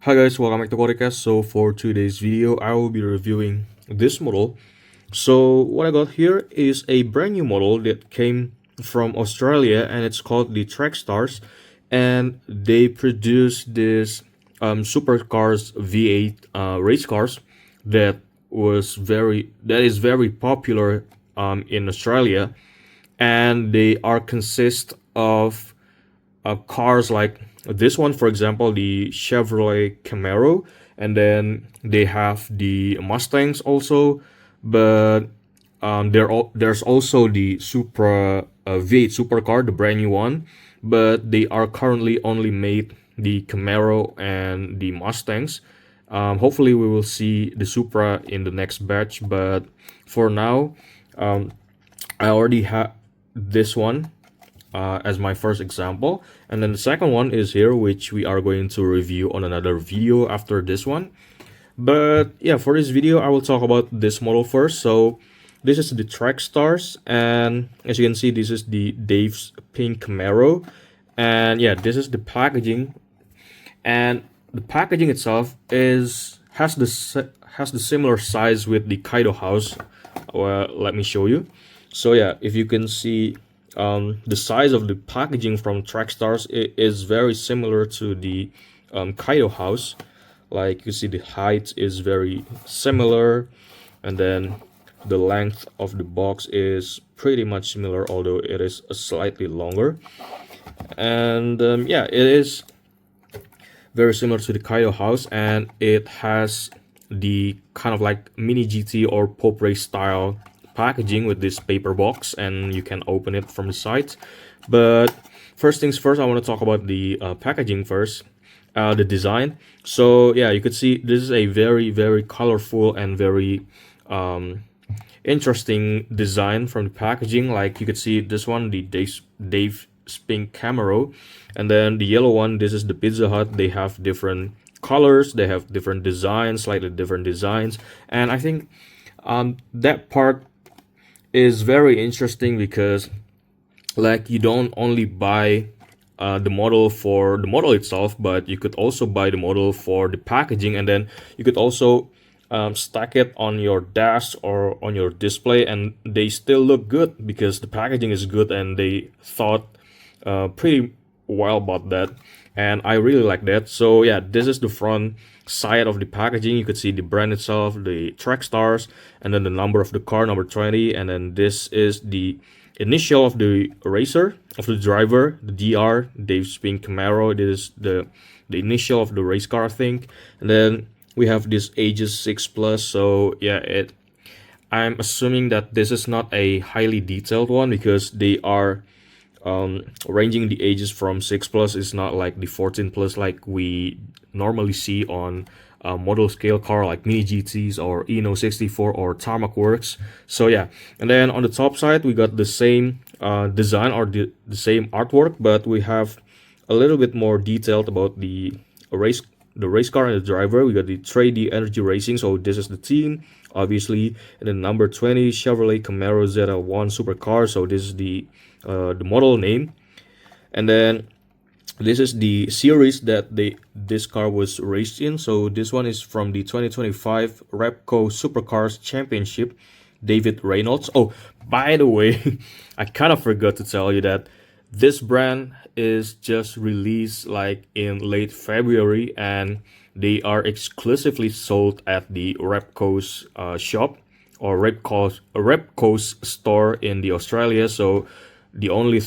Hi guys, welcome back to podcast. So for today's video, I will be reviewing this model. So what I got here is a brand new model that came from Australia, and it's called the TrackStars, and they produce this supercars V8 race cars that is very popular in Australia, and they are consist of cars like this one, for example, the Chevrolet Camaro, and then they have the Mustangs also, but there's also the Supra V8 supercar, the brand new one, but they are currently only made the Camaro and the Mustangs. Hopefully, we will see the Supra in the next batch, but for now, I already have this one as my first example, and then the second one is here, which we are going to review on another video after this one. But yeah, for this video I will talk about this model first. So this is the TrackStars, and as you can see, this is the Dave's pink Camaro, and yeah, this is the packaging, and the packaging itself has the similar size with the Kaido house. Well, let me show you. So yeah, if you can see, the size of the packaging from TrackStars is very similar to the Kaido house. Like you see, the height is very similar, and then the length of the box is pretty much similar, although it is slightly longer. And yeah, it is very similar to the Kaido house, and it has the kind of like mini GT or pop race style packaging with this paper box, and you can open it from the side. But first things first, I want to talk about the packaging first, the design. So yeah, you could see this is a very colorful and very interesting design from the packaging. Like you could see this one, the Dave pink Camaro, and then the yellow one, this is the Pizza Hut. They have different colors, they have different designs, slightly different designs, and I think that part is very interesting because like you don't only buy the model for the model itself, but you could also buy the model for the packaging, and then you could also stack it on your dash or on your display, and they still look good because the packaging is good, and they thought pretty well about that, and I really like that. So yeah, this is the front side of the packaging. You could see the brand itself, the TrackStars, and then the number of the car, number 20, and then this is the initial of the racer, of the driver, the DR, Dave's pink Camaro. This is the initial of the race car, I think. And then we have this ages 6+. So yeah, I'm assuming that this is not a highly detailed one because they are ranging the ages from 6+. Is not like the 14+ like we normally see on model scale car like mini GTs or Eno 64 or Tarmac Works. So yeah, and then on the top side we got the same design or the same artwork, but we have a little bit more detailed about the race car and the driver. We got the 3D Energy Racing, so this is the team obviously, and then number 20 Chevrolet Camaro ZL1 Supercars, so this is the model name. And then this is the series that this car was raced in. So this one is from the 2025 Repco Supercars Championship, David Reynolds. Oh, by the way, I kind of forgot to tell you that this brand is just released like in late February, and they are exclusively sold at the Repco's shop or Repco's store in the Australia. So the only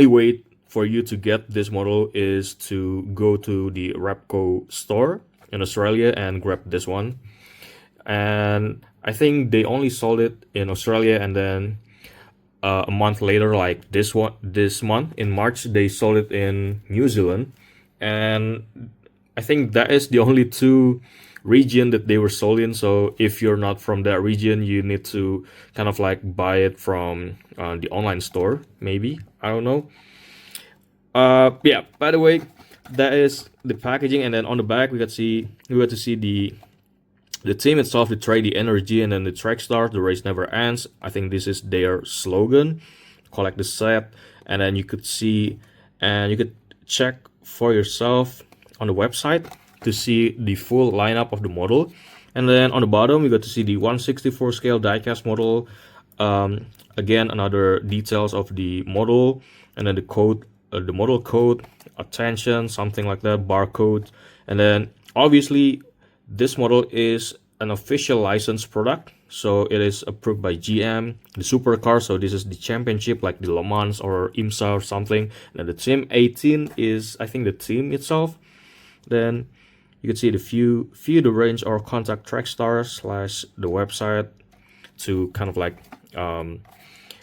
way for you to get this model is to go to the Repco store in Australia and grab this one. And I think they only sold it in Australia, and then a month later, like this month in March, they sold it in New Zealand. And I think that is the only two region that they were sold in. So if you're not from that region, you need to kind of like buy it from the online store, maybe, I don't know. Yeah, by the way, that is the packaging, and then on the back we got to see the team itself, the 3D Energy, and then the TrackStars, the race never ends. I think this is their slogan. Collect the set, and then you could see, and you could check for yourself on the website, to see the full lineup of the model. And then on the bottom, we got to see the 1/64 scale diecast model. Again, another details of the model, and then the code, the model code, attention, something like that, barcode. And then obviously this model is an official licensed product, so it is approved by GM, the supercar. So this is the championship, like the Le Mans or IMSA or something. And the team 18 is, I think, the team itself. Then you can see the view the range or contact TrackStars / the website to kind of like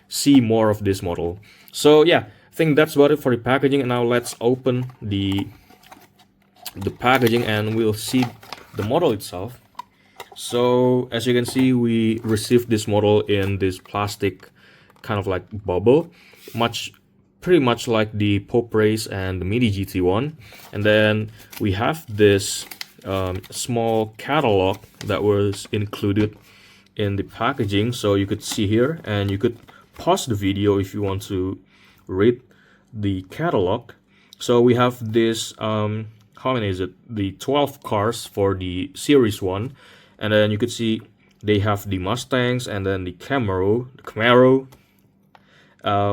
see more of this model. So yeah, I think that's about it for the packaging. And now let's open the packaging and we'll see the model itself. So as you can see, we received this model in this plastic kind of like bubble, pretty much like the Pop Race and the Mini GT one. And then we have this small catalog that was included in the packaging, so you could see here, and you could pause the video if you want to read the catalog. So we have this how many is it, the 12 cars for the series 1, and then you could see they have the Mustangs and then the Camaro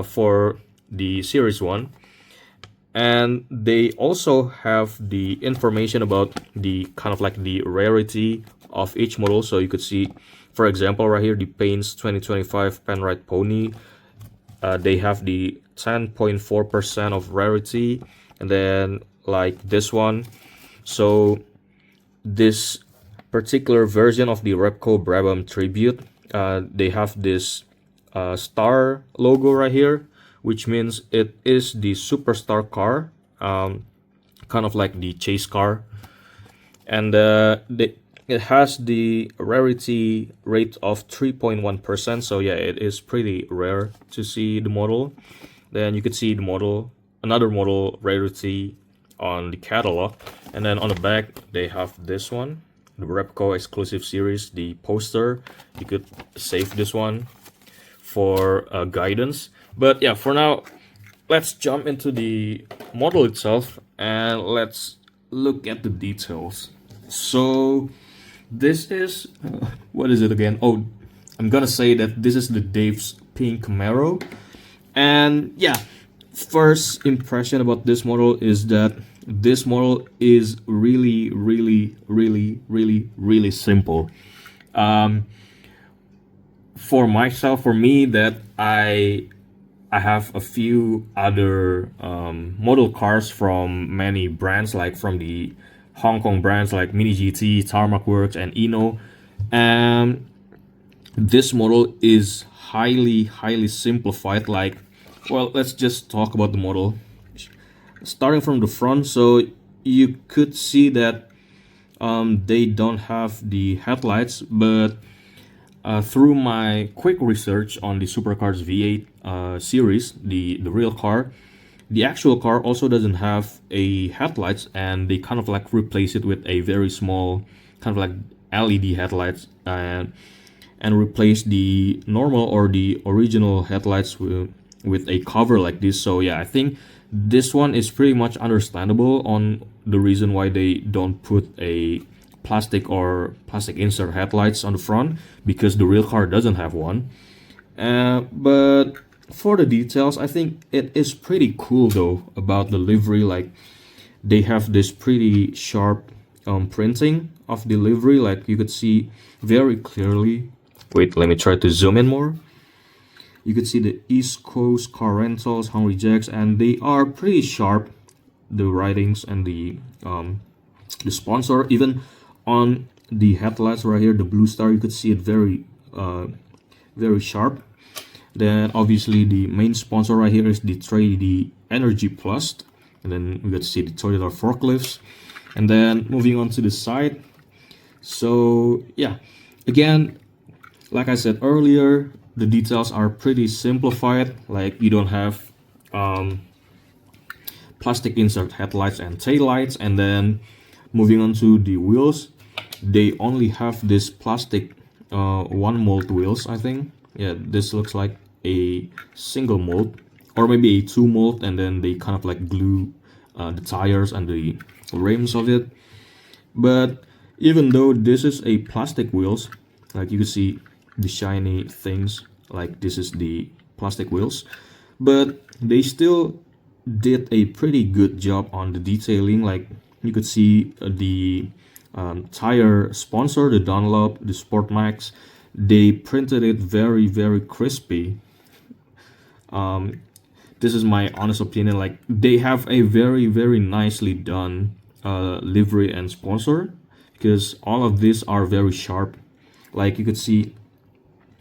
for the series 1. And they also have the information about the kind of like the rarity of each model. So you could see, for example, right here, the Paints 2025 Penrite Pony, they have the 10.4% of rarity. And then like this one, so this particular version of the Repco Brabham Tribute, they have this star logo right here, which means it is the superstar car, kind of like the chase car. And it has the rarity rate of 3.1%, so yeah, it is pretty rare to see the model. Then you could see the model, another model rarity on the catalog. And then on the back they have this one, the Repco exclusive series, the poster. You could save this one for guidance. But yeah, for now, let's jump into the model itself and let's look at the details. So this is what is it again? Oh, I'm gonna say that this is the Dave's pink Camaro. And yeah, first impression about this model is that this model is really simple. For myself, for me, that I have a few other model cars from many brands, like from the Hong Kong brands like Mini GT, Tarmac Works, and Eno. And this model is highly simplified. Like, well, let's just talk about the model. Starting from the front, so you could see that they don't have the headlights, but through my quick research on the Supercars V8 series, the real car, the actual car also doesn't have a headlights, and they kind of like replace it with a very small kind of like LED headlights, and replace the normal or the original headlights with a cover like this. So yeah, I think this one is pretty much understandable on the reason why they don't put a plastic insert headlights on the front, because the real car doesn't have one. But for the details, I think it is pretty cool though about the livery. Like, they have this pretty sharp printing of the livery, like you could see very clearly. Wait, let me try to zoom in more. You could see the East Coast Car Rentals, Hungry Jacks, and they are pretty sharp, the writings and the sponsor. Even on the headlights right here, the blue star, you could see it very sharp. Then obviously the main sponsor right here is the 3D Energy Plus, and then we got to see the Toyota forklifts. And then moving on to the side, so yeah, again, like I said earlier, the details are pretty simplified. Like, you don't have plastic insert headlights and taillights. And then moving on to the wheels, they only have this plastic 1 mold wheels, I think. Yeah, this looks like a single mold, or maybe a 2 mold, and then they kind of like glue the tires and the rims of it. But even though this is a plastic wheels, like you can see the shiny things, like this is the plastic wheels, but they still did a pretty good job on the detailing. Like you could see the tire sponsor, the Dunlop, the Sport Max, they printed it very crispy. This is my honest opinion. Like they have a very nicely done livery and sponsor, because all of these are very sharp. Like you could see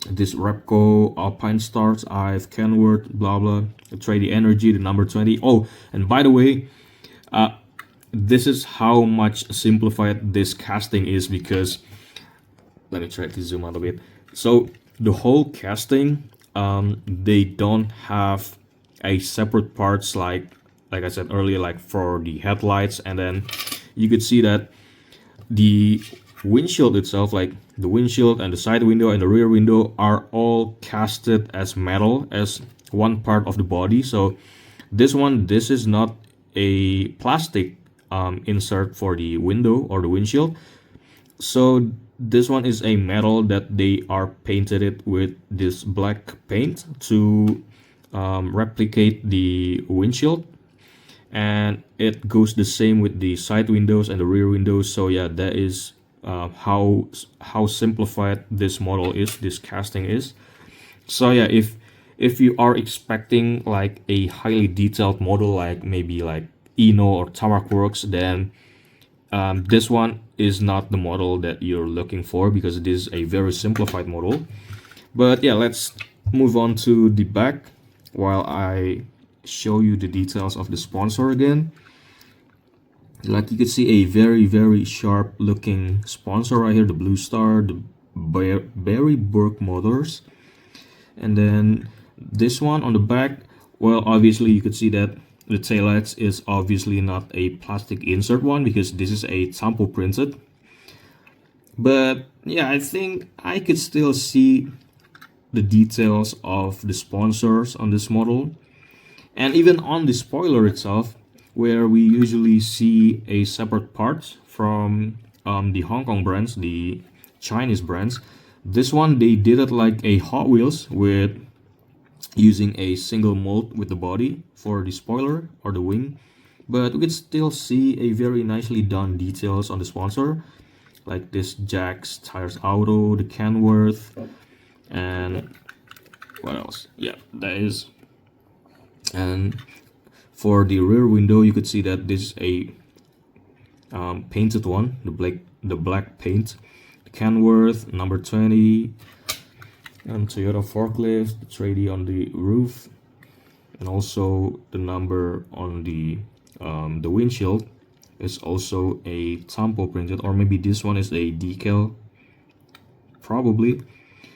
this Repco, Alpine Stars, IF, Kenworth, blah blah, Trady Energy, the number 20. Oh, and by the way, this is how much simplified this casting is, because let me try to zoom out a bit. So the whole casting, they don't have a separate parts like I said earlier, like for the headlights, and then you could see that the windshield itself, like the windshield and the side window and the rear window, are all casted as metal, as one part of the body. So this is not a plastic insert for the window or the windshield. So this one is a metal that they are painted it with this black paint to replicate the windshield, and it goes the same with the side windows and the rear windows. So yeah, that is how simplified this model is, this casting is. So yeah, if you are expecting like a highly detailed model, like maybe like Eno or Tamak Works, then this one is not the model that you're looking for, because it is a very simplified model. But yeah, let's move on to the back while I show you the details of the sponsor again. Like you can see a very sharp looking sponsor right here, the Blue Star, the Barry Burke Motors. And then this one on the back, well, obviously you could see that the taillights is obviously not a plastic insert one, because this is a tampo printed. But yeah, I think I could still see the details of the sponsors on this model, and even on the spoiler itself, where we usually see a separate part from the Hong Kong brands, the Chinese brands. This one, they did it like a Hot Wheels, with using a single mold with the body for the spoiler or the wing. But we can still see a very nicely done details on the sponsor, like this Jack's Tires Auto, the Kenworth, and what else? Yeah, that is. And for the rear window, you could see that this is a painted one, the black paint, the Kenworth number 20, and Toyota forklift, the Trady on the roof, and also the number on the windshield is also a tampo printed, or maybe this one is a decal, probably.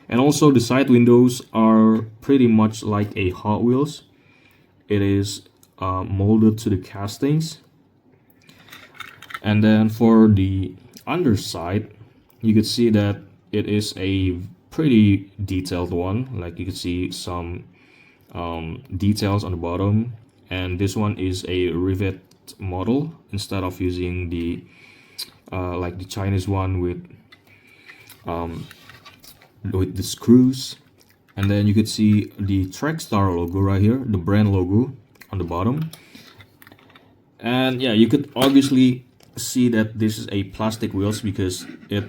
And also the side windows are pretty much like a Hot Wheels. It is molded to the castings. And then for the underside, you could see that it is a pretty detailed one. Like you could see some details on the bottom, and this one is a rivet model instead of using the like the Chinese one with the screws. And then you could see the TrackStar logo right here, the brand logo on the bottom. And yeah, you could obviously see that this is a plastic wheels, because it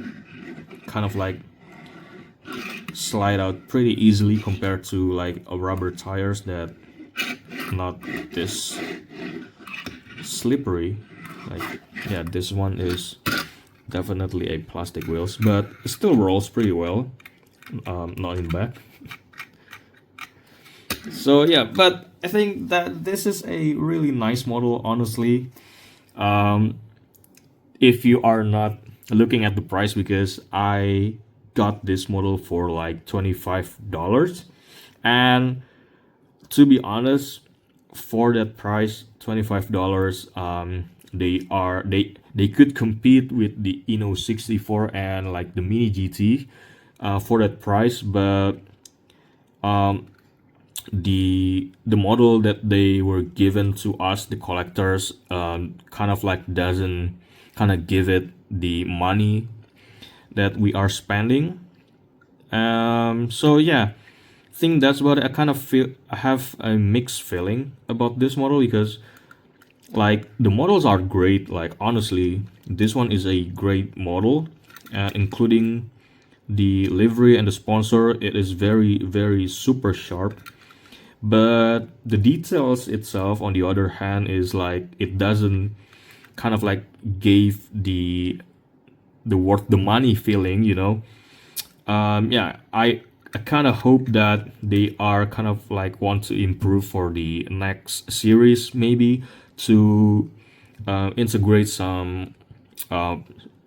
kind of like slide out pretty easily compared to like a rubber tires that not this slippery. Like yeah, this one is definitely a plastic wheels, but it still rolls pretty well, not in the back. So yeah, but I think that this is a really nice model, honestly. If you are not looking at the price, because I got this model for like $25, and to be honest, for that price, $25, they could compete with the Eno 64 and like the Mini GT for that price. But the model that they were given to us, the collectors, kind of like doesn't kind of give it the money that we are spending. So yeah, I think that's what I kind of feel. I have a mixed feeling about this model because like the models are great. Like honestly, this one is a great model, including the livery and the sponsor. It is very super sharp. But the details itself, on the other hand, is like it doesn't kind of like gave the worth the money feeling, you know. Yeah, I kind of hope that they are kind of like want to improve for the next series, maybe to integrate some uh,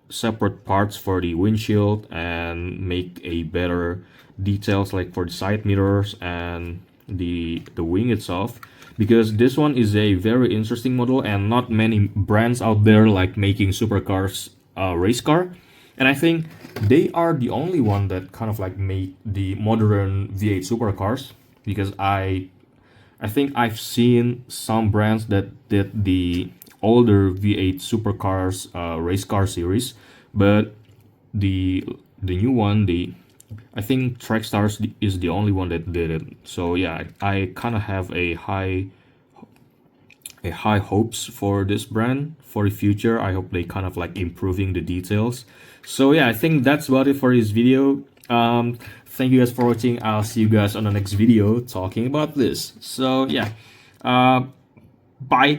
separate parts for the windshield and make a better details like for the side mirrors and the wing itself, because this one is a very interesting model and not many brands out there like making supercars race car. And I think they are the only one that kind of like made the modern V8 supercars, because I think I've seen some brands that did the older V8 supercars race car series, but the the new one, the I think TrackStars is the only one that did it. So yeah, I kind of have a high hopes for this brand for the future. I hope they kind of like improving the details. So yeah, I think that's about it for this video. Thank you guys for watching. I'll see you guys on the next video talking about this. So yeah, uh, bye.